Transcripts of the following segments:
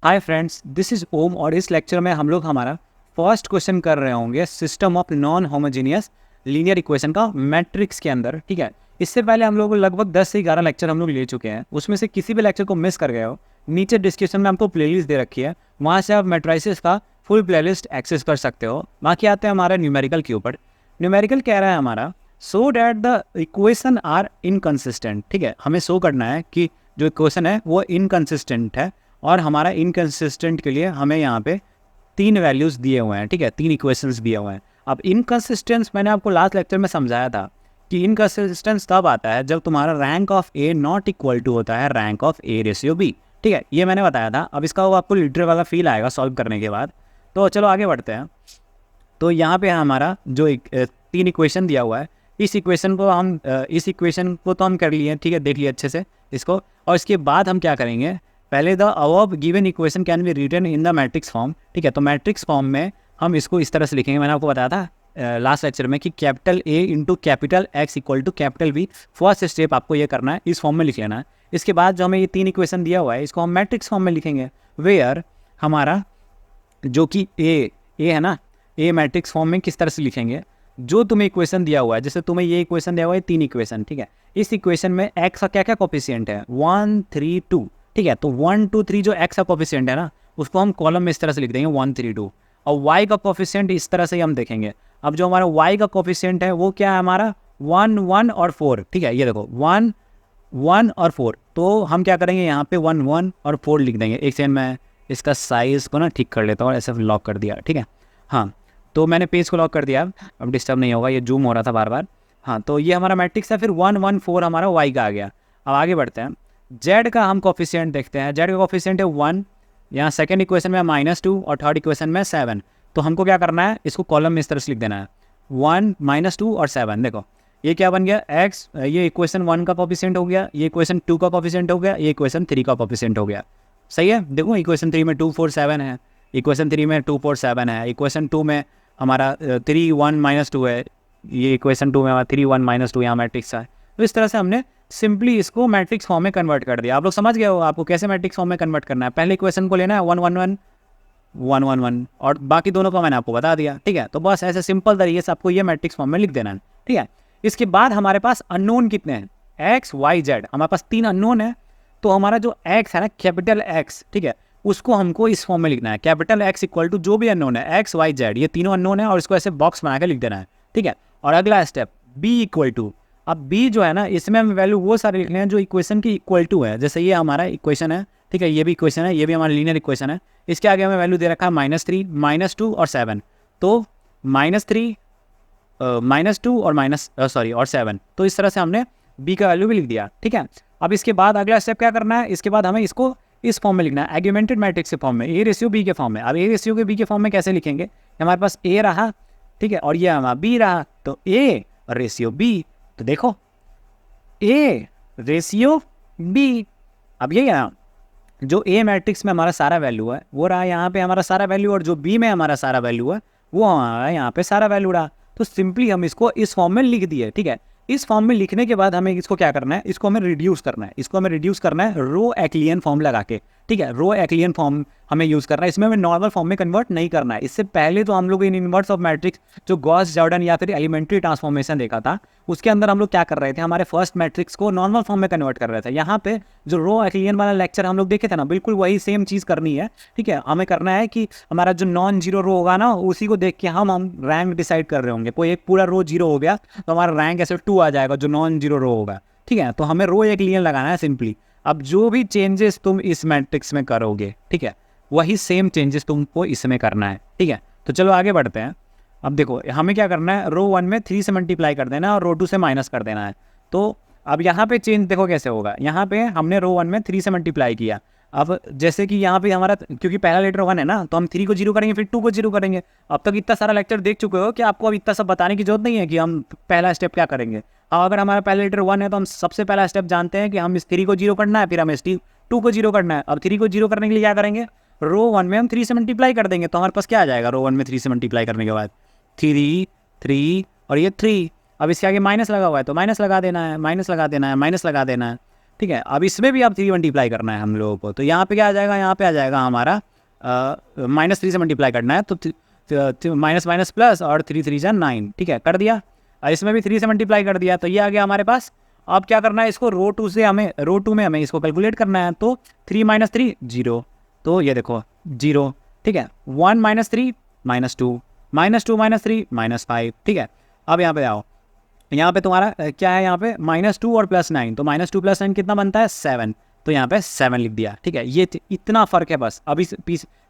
Hi friends, this is ओम और इस lecture में हम लोग हमारा फर्स्ट क्वेश्चन कर रहे होंगे system of non homogeneous linear equation का मैट्रिक्स के अंदर। ठीक है, इससे पहले हम लोग लगभग 10 से 11 लेक्चर हम लोग ले चुके हैं। उसमें से किसी भी लेक्चर को मिस कर गए हो, नीचे डिस्क्रिप्शन में आपको प्लेलिस्ट दे रखी है, वहाँ से आप मैट्रिसेस का फुल प्लेलिस्ट एक्सेस कर सकते हो। बाकी आते हैं हमारे न्यूमेरिकल के ऊपर। न्यूमेरिकल कह रहा है हमारा so that the equation are inconsistent. ठीक है, हमें शो करना है कि जो इक्वेशन है वो इनकन्सिस्टेंट है, और हमारा इनकन्सिस्टेंट के लिए हमें यहाँ पे 3 वैल्यूज़ दिए हुए हैं। ठीक है, 3 इक्वेशंस दिए हुए हैं। अब इनकन्सिस्टेंस मैंने आपको लास्ट लेक्चर में समझाया था कि इनकन्सिस्टेंस तब आता है जब तुम्हारा rank of A not equal to होता है rank of A ratio B. ठीक है, ये मैंने बताया था। अब इसका वो आपको लिटरल वाला फील आएगा सॉल्व करने के बाद। तो चलो आगे बढ़ते हैं। तो यहाँ पे हमारा जो 3 इक्वेशन दिया हुआ है, इस इक्वेशन को तो हम कर लिए। ठीक है, देख लिए अच्छे से इसको। और इसके बाद हम क्या करेंगे, पहले the above given equation can be written in the matrix form. ठीक है, तो मैट्रिक्स फॉर्म में हम इसको इस तरह से लिखेंगे। मैंने आपको बताया था लास्ट लेक्चर में कि capital A into capital X equal to capital B. First step आपको ये करना है, इस फॉर्म में लिख लेना है। इसके बाद जो हमें ये 3 इक्वेशन दिया हुआ है, इसको हम मैट्रिक्स फॉर्म में लिखेंगे। वेयर हमारा जो कि ए है ना, ए मैट्रिक्स फॉर्म में किस तरह से लिखेंगे, जो तुम्हें इक्वेशन दिया हुआ है, जैसे तुम्हें ये इक्वेशन दिया हुआ है 3 इक्वेशन। ठीक है, इस इक्वेशन में एक्स का क्या क्या कोफिशिएंट है, 1 3 2। ठीक है, तो 1 2 3 जो एक्स का कोफिशिएंट है ना, उसको हम कॉलम में इस तरह से लिख देंगे 1 3 2। और वाई का कोफिशिएंट इस तरह से हम देखेंगे। अब जो हमारा वाई का कोफिशिएंट है वो क्या है, हमारा 1 1 और 4। ठीक है, ये देखो 1 1 और 4। तो हम क्या करेंगे, यहाँ पे 1 1 और 4 लिख देंगे। एक सेकंड में इसका साइज़ को ना ठीक कर लेता हूँ, ऐसे लॉक कर दिया। ठीक है, हाँ, तो मैंने पेज को लॉक कर दिया, अब डिस्टर्ब नहीं होगा, ये जूम हो रहा था बार बार। हाँ, तो ये हमारा मैट्रिक्स है। फिर 1 1 4 हमारा वाई का आ गया। अब आगे बढ़ते हैं, जेड का हम कोफिशिएंट देखते हैं। जेड का कोफिशिएंट है 1, यहाँ सेकंड इक्वेशन में -2 और थर्ड इक्वेशन में 7। तो हमको क्या करना है, इसको कॉलम में इस तरह से लिख देना है, 1 -2 और 7। देखो ये क्या बन गया, एक्स, ये इक्वेशन 1 का कोफिशिएंट हो गया, ये इक्वेशन 2 का कोफिशिएंट हो गया, ये इक्वेशन 3 का कोफिशिएंट हो गया। सही है, देखो इक्वेशन 3 में 2 4 7 है, इक्वेशन 3 में 2 4 7 है, इक्वेशन 2 में हमारा 3 1 -2 है, ये इक्वेशन 2 में हमारा 3 1 -2 यहाँ मैट्रिक्स है। तो इस तरह से हमने सिंपली इसको मैट्रिक्स फॉर्म में कन्वर्ट कर दिया। आप लोग समझ गए हो आपको कैसे मैट्रिक्स फॉर्म में कन्वर्ट करना है। पहले इक्वेशन को लेना है 1 1 1 1 1 1 और बाकी दोनों को मैंने आपको बता दिया। ठीक है, तो बस ऐसे सिंपल तरीके से आपको ये मैट्रिक्स फॉर्म में लिख देना है। ठीक है, इसके बाद हमारे पास अननोन कितने हैं, एक्स वाई जेड। हमारे पास 3 अननोन है। तो हमारा जो एक्स है ना, कैपिटल एक्स, ठीक है, उसको हमको इस फॉर्म में लिखना है, कैपिटल एक्स इक्वल टू जो भी अननोन है, एक्स वाई जेड, ये तीनों अननोन है, और इसको ऐसे बॉक्स बना के लिख देना है। ठीक है, और अगला स्टेप बी इक्वल टू। अब बी जो है ना, इसमें हम वैल्यू वो सारे लिखने हैं जो इक्वेशन की इक्वल टू है। जैसे ये हमारा इक्वेशन है, ठीक है, ये भी इक्वेशन है, ये भी हमारा लीनियर इक्वेशन है। इसके आगे हमें वैल्यू दे रखा है -3 -2 और 7। तो -3 -2 और 7। तो इस तरह से हमने बी का वैल्यू भी लिख दिया। ठीक है, अब इसके बाद अगला स्टेप क्या करना है, इसके बाद हमें इसको इस फॉर्म में लिखना है, एग्यूमेंटेड मैट्रिक्स के फॉर्म में, ए रेशियो बी के फॉर्म में। अब ए रेशियो के बी के फॉर्म में कैसे लिखेंगे, हमारे पास ए रहा, ठीक है, और ये हमारा बी रहा, तो ए रेशियो बी। तो देखो ए रेशियो बी। अब ये ना, जो ए मैट्रिक्स में हमारा सारा वैल्यू है वो रहा यहाँ पे हमारा सारा वैल्यू, और जो बी में हमारा सारा वैल्यू है वो हमारा यहाँ पे सारा वैल्यू रहा। तो सिंपली हम इसको इस फॉर्म में लिख दिए। ठीक है, इस फॉर्म में लिखने के बाद हमें इसको क्या करना है, इसको हमें रिड्यूस करना है। इसको हमें रिड्यूस करना है रो एक्लियन फॉर्म लगा के। ठीक है, रो एक्लियन फॉर्म हमें यूज़ करना है, इसमें हमें नॉर्मल फॉर्म में कन्वर्ट नहीं करना है। इससे पहले तो हम लोग इन इनवर्स ऑफ मैट्रिक्स जो गॉस जॉर्डन या फिर एलिमेंट्री ट्रांसफॉर्मेशन देखा था, उसके अंदर हम लोग क्या कर रहे थे, हमारे फर्स्ट मैट्रिक्स को नॉर्मल फॉर्म में कन्वर्ट कर रहे थे। यहाँ पे जो रो एक्लियन वाला लेक्चर हम लोग देखे थे ना, बिल्कुल वही सेम चीज़ करनी है। ठीक है, हमें करना है कि हमारा जो नॉन जीरो रो होगा ना, उसी को देख के हम रैंक डिसाइड कर रहे होंगे। कोई एक पूरा रो जीरो हो गया तो हमारा रैंक ऐसे 2 आ जाएगा जो नॉन जीरो रो होगा। ठीक है, तो हमें रो एक्लियन लगाना है सिंपली। अब जो भी चेंजेस तुम इस मैट्रिक्स में करोगे, ठीक है, वही सेम चेंजेस तुमको इसमें करना है। ठीक है, तो चलो आगे बढ़ते हैं। अब देखो हमें क्या करना है, रो 1 में 3 से मल्टीप्लाई कर देना है और रो 2 से माइनस कर देना है। तो अब यहाँ पे चेंज देखो कैसे होगा। यहाँ पे हमने रो 1 में 3 से मल्टीप्लाई किया। अब जैसे कि यहाँ पे हमारा, क्योंकि पहला लेटर 1 है ना, तो हम 3 को 0 करेंगे, फिर 2 को 0 करेंगे। अब तक इतना सारा लेक्चर देख चुके हो कि आपको अब इतना सब बताने की जरूरत नहीं है कि हम पहला स्टेप क्या करेंगे। अब अगर हमारा पहला लेटर 1 है तो हम सबसे पहला स्टेप जानते हैं कि हम इस 3 को 0 करना है, फिर हमें इस 2 को 0 करना है। अब 3 को 0 करने के लिए क्या करेंगे, रो 1 में हम 3 से मल्टीप्लाई कर देंगे। तो हमारे पास क्या आ जाएगा, रो 1 में 3 से मल्टीप्लाई करने के बाद 3 3 और ये 3। अब इसके आगे माइनस लगा हुआ है तो माइनस लगा देना है, माइनस लगा देना है, माइनस लगा देना है। ठीक है। अब इसमें भी आप 3 मल्टीप्लाई करना है हम लोगों को, तो यहाँ पे क्या आ जाएगा, यहाँ पे आ जाएगा हमारा -3 से मल्टीप्लाई करना है, तो माइनस माइनस प्लस और 3 3 जा 9, ठीक है, कर दिया। इसमें भी 3 से मल्टीप्लाई कर दिया, तो ये आ गया हमारे पास। अब क्या करना है, इसको रो 2 में हमें इसको कैलकुलेट करना है, तो 3 - 3 0, तो ये देखो 0, ठीक है। 1 - 3 -2, -2 - 3 -5, ठीक है। अब यहाँ पे आओ, यहाँ पे तुम्हारा क्या है, यहाँ पे -2 और +9, तो -2 + 9 कितना बनता है 7, तो यहाँ पे 7 लिख दिया, ठीक है। ये इतना फ़र्क है बस। अभी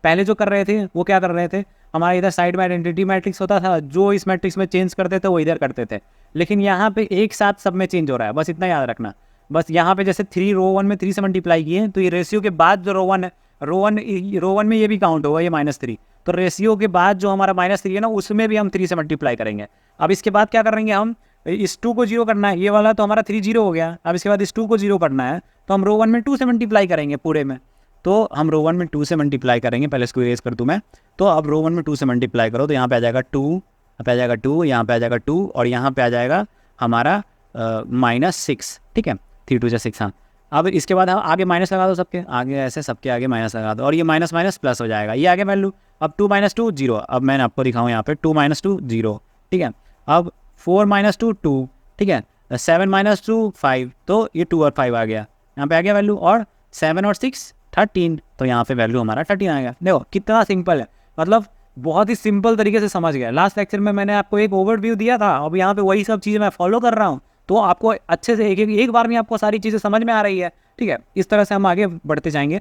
पहले जो कर रहे थे वो क्या कर रहे थे, हमारा इधर साइड में आइडेंटिटी मैट्रिक्स होता था, जो इस मैट्रिक्स में चेंज करते थे वो इधर करते थे, लेकिन यहाँ पे एक साथ सब में चेंज हो रहा है, बस इतना याद रखना। बस यहाँ पे जैसे 3 रो 1 में 3 से मल्टीप्लाई किए, तो ये रेशियो के बाद जो रो 1 है, रो 1 में ये भी काउंट होगा, ये -3, तो रेशियो के बाद जो हमारा -3 है ना, उसमें भी हम 3 से मल्टीप्लाई करेंगे। अब इसके बाद क्या करेंगे हम, इस 2 को 0 करना है, ये वाला तो हमारा 3 0 हो गया। अब इसके बाद इस 2 को 0 करना है, तो हम रो 1 में 2 से मल्टीप्लाई करेंगे पूरे में, तो हम रो 1 में 2 से मल्टीप्लाई करेंगे। पहले इसको इरेज कर दूँ मैं, तो अब रो 1 में 2 से मल्टीप्लाई करो, तो यहाँ पे आ जाएगा 2, यहाँ पे आ जाएगा 2, यहाँ पे आ जाएगा 2, और यहाँ पे आ जाएगा हमारा -6, ठीक है। 3 2 6, हाँ। अब इसके बाद हम आगे माइनस लगा दो, सबके आगे ऐसे सबके आगे माइनस लगा दो, और ये माइनस माइनस प्लस हो जाएगा, ये आगे वैल्यू। अब 2 - 2 0, अब मैंने आपको दिखाऊँ यहाँ पे 2 - 2 0, ठीक है। अब 4 - 2 2, ठीक है। 7 - 2 5, तो ये 2 और 5 आ गया, यहाँ पे आ गया वैल्यू, और 7 और 6 13, तो यहाँ पे वैल्यू हमारा 13 आ गया। देखो कितना सिंपल है, मतलब बहुत ही सिंपल तरीके से समझ गया। लास्ट लेक्चर में मैंने आपको एक ओवरव्यू दिया था, अब यहाँ पे वही सब चीज़ें मैं फॉलो कर रहा हूँ, तो आपको अच्छे से एक बार में आपको सारी चीज़ें समझ में आ रही है, ठीक है। इस तरह से हम आगे बढ़ते जाएंगे।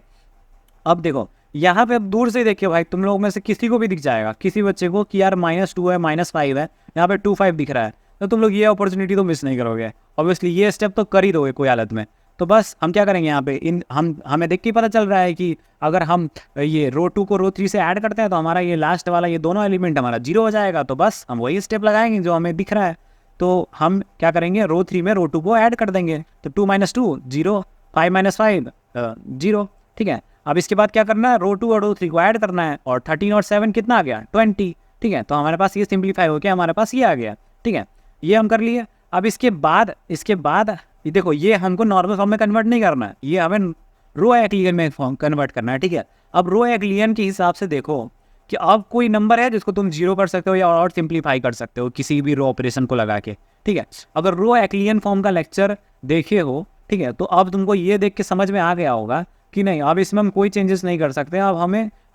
अब देखो यहाँ पे, अब दूर से देखिए भाई, तुम लोग में से किसी को भी दिख जाएगा, किसी बच्चे को, कि यार -2 है, -5 है, यहाँ पे 2 5 दिख रहा है, तो तुम लोग ये अपॉर्चुनिटी तो मिस नहीं करोगे, ऑब्वियसली ये स्टेप तो कर ही दोगे कोई हालत में। तो बस हम क्या करेंगे यहाँ पे, हमें देख के ही पता चल रहा है कि अगर हम ये रो 2 को रो 3 से ऐड करते हैं, तो हमारा ये लास्ट वाला ये दोनों एलिमेंट हमारा 0 हो जाएगा, तो बस हम वही स्टेप लगाएंगे जो हमें दिख रहा है। तो हम क्या करेंगे, रो 3 में रो 2 को ऐड कर देंगे, तो 2 - 2 0, 5 - 5 0, ठीक है। अब इसके बाद क्या करना है, रो 2 और रो 3 को ऐड करना है, और 13 और 7 कितना आ गया 20, ठीक है। तो हमारे पास ये सिंप्लीफाई हो गया, हमारे पास ये आ गया, ठीक है। ये हम कर लिए। अब इसके बाद ये देखो, ये हमको नॉर्मल फॉर्म में कन्वर्ट नहीं करना है, ये हमें रो एक्लियन में फॉर्म कन्वर्ट करना है, ठीक है। अब रो एक्लियन के हिसाब से देखो कि अब कोई नंबर है जिसको तुम 0 कर सकते हो या और सिंप्लीफाई कर सकते हो किसी भी रो ऑपरेशन को लगा के, ठीक है। अगर रो एक्लियन फॉर्म का लेक्चर देखे हो, ठीक है, तो अब तुमको ये देख के समझ में आ गया होगा कि नहीं, अब इसमें हम कोई चेंजेस नहीं कर सकते। अब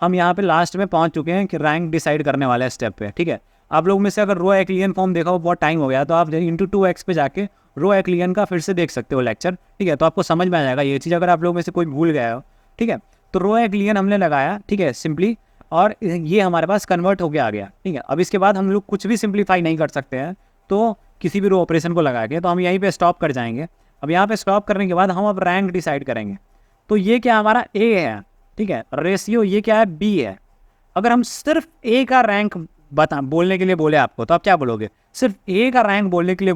हम यहाँ पे लास्ट में पहुँच चुके हैं कि रैंक डिसाइड करने वाले स्टेप पे, ठीक है। आप लोग में से अगर रो एक्लियन फॉर्म देखा हो, बहुत टाइम हो गया, तो आप इंटू 2x पे जाके रो एक्लियन का फिर से देख सकते हो लेक्चर, ठीक है। तो आपको समझ में आ जाएगा ये चीज़, अगर आप लोग में से कोई भूल गया हो, ठीक है। तो रो एक्लियन हमने लगाया, ठीक है, सिंपली, और ये हमारे पास कन्वर्ट होके आ गया, ठीक है। अब इसके बाद हम लोग कुछ भी सिंप्लीफाई नहीं कर सकते हैं, तो किसी भी रो ऑपरेशन को लगा के, तो हम यहीं पे स्टॉप कर जाएंगे। अब यहाँ पे स्टॉप करने के बाद हम अब रैंक डिसाइड करेंगे। तो ये क्या हमारा ए है, ठीक है, रेशियो ये क्या है बी है। अगर हम सिर्फ ए का रैंक बोलने के लिए बोले आपको, तो आप क्या बोलोगे, सिर्फ ए का रैंक बोलने के लिए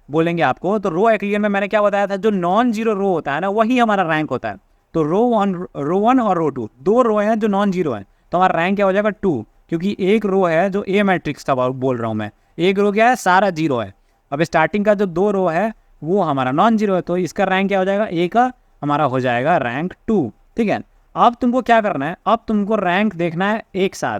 बोलेंगे आपको, तो रो एक्लियन में मैंने क्या बताया था, जो नॉन जीरो रो होता है ना, वही हमारा रैंक होता है। तो रो 1 और रो 2 दो रो हैं जो नॉन जीरो हैं, तो हमारा रैंक क्या हो जाएगा 2, क्योंकि एक रो है जो ए मैट्रिक्स का बोल रहा हूँ मैं, एक रो क्या है सारा 0 है। अब स्टार्टिंग का जो 2 रो है वो हमारा नॉन जीरो है, तो इसका रैंक क्या हो जाएगा, ए का हमारा हो जाएगा रैंक 2, ठीक है। अब तुमको क्या करना है, अब तुमको रैंक देखना है एक साथ,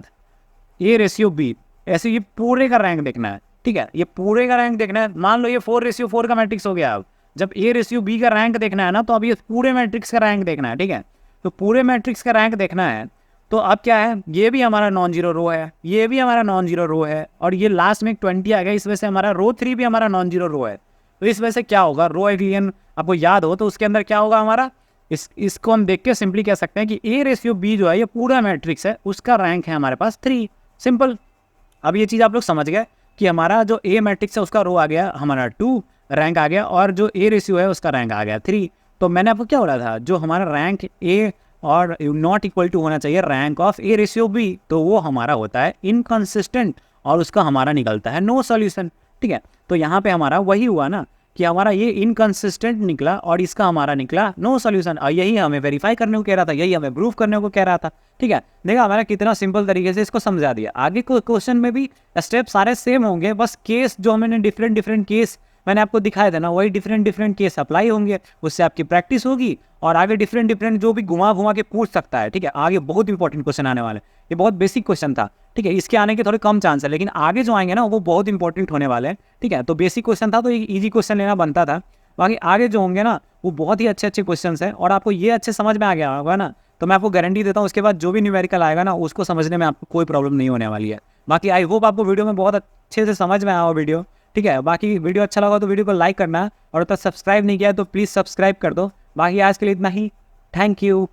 ए रेशियो बी, ऐसे ये पूरे का रैंक देखना है, ठीक है। ये पूरे का रैंक देखना है, मान लो ये 4:4 का मैट्रिक्स हो गया। अब जब ए रेशियो बी का रैंक देखना है ना, तो अब ये पूरे मैट्रिक्स का रैंक देखना है, ठीक है। तो पूरे मैट्रिक्स का रैंक देखना है, तो अब क्या है, ये भी हमारा नॉन जीरो रो है, ये भी हमारा नॉन जीरो रो है, और ये लास्ट में 20 आ गया, इस वजह से हमारा रो 3 भी हमारा नॉन जीरो रो है। तो इस वजह से क्या होगा, रो एक्लियन आपको याद हो तो उसके अंदर क्या होगा हमारा, इसको हम देख के सिंपली कह सकते हैं कि ए रेशियो बी जो है ये पूरा मैट्रिक्स है, उसका रैंक है हमारे पास 3, सिंपल। अब ये चीज़ आप लोग समझ गए कि हमारा जो ए मैट्रिक्स है उसका रो आ गया हमारा 2 रैंक आ गया, और जो ए रेशियो है उसका रैंक आ गया 3। तो मैंने आपको क्या बोला था, जो हमारा रैंक ए और नॉट इक्वल टू होना चाहिए rank of A ratio B, तो वो हमारा होता है इनकंसिस्टेंट, और उसका हमारा निकलता है नो सॉल्यूशन, ठीक है। तो यहाँ पे हमारा वही हुआ ना कि हमारा ये इनकंसिस्टेंट निकला और इसका हमारा निकला नो सॉल्यूशन, और यही हमें वेरीफाई करने को कह रहा था, यही हमें प्रूफ करने को कह रहा था, ठीक है। देखा हमारा कितना सिंपल तरीके से इसको समझा दिया। आगे को क्वेश्चन में भी स्टेप सारे सेम होंगे, बस केस जो हमने डिफरेंट केस मैंने आपको दिखाया था ना, वही डिफरेंट डिफरेंट केस अप्लाई होंगे, उससे आपकी प्रैक्टिस होगी और आगे डिफरेंट डिफरेंट जो भी घुमा घुमा के पूछ सकता है, ठीक है। आगे बहुत इंपॉर्टेंट क्वेश्चन आने वाले हैं, ये बहुत बेसिक क्वेश्चन था, ठीक है। इसके आने के थोड़े कम चांस है, लेकिन आगे जो आएंगे ना वो बहुत इंपॉर्टेंट होने वाले हैं, ठीक है। तो बेसिक क्वेश्चन था तो एक ईजी क्वेश्चन लेना बनता था, बाकी आगे जो होंगे ना वो बहुत ही अच्छे अच्छे क्वेश्चन हैं और आपको ये अच्छे समझ में आ गया होगा ना, तो मैं आपको गारंटी देता हूँ उसके बाद जो भी न्यूमेरिकल आएगा ना उसको समझने में आपको कोई प्रॉब्लम नहीं होने वाली है। बाकी आई होप आपको वीडियो में बहुत अच्छे से समझ में आया हो वीडियो, ठीक है। बाकी वीडियो अच्छा लगा तो वीडियो को लाइक करना और तब सब्सक्राइब नहीं किया तो प्लीज़ सब्सक्राइब कर दो। बाकी आज के लिए इतना ही, थैंक यू।